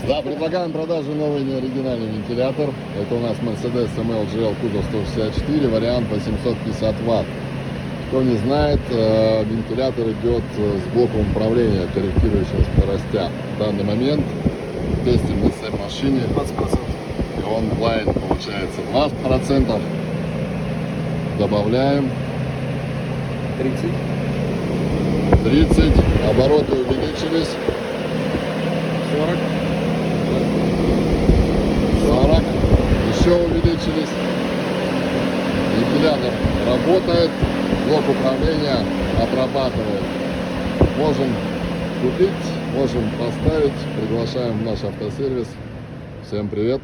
Да, предлагаем продажу новый неоригинальный вентилятор. Это у нас Mercedes ML-GL кузов 164, вариант 850 Вт. Кто не знает, вентилятор идет с блоком управления, корректирующим скоростям. В данный момент тестим на своей машине 20%. и он лайн получается 20%. Добавляем 30, обороты увеличились, 40, еще увеличились. Вентилятор работает, блок управления отрабатывает. Можем купить, можем поставить. Приглашаем в наш автосервис. Всем привет!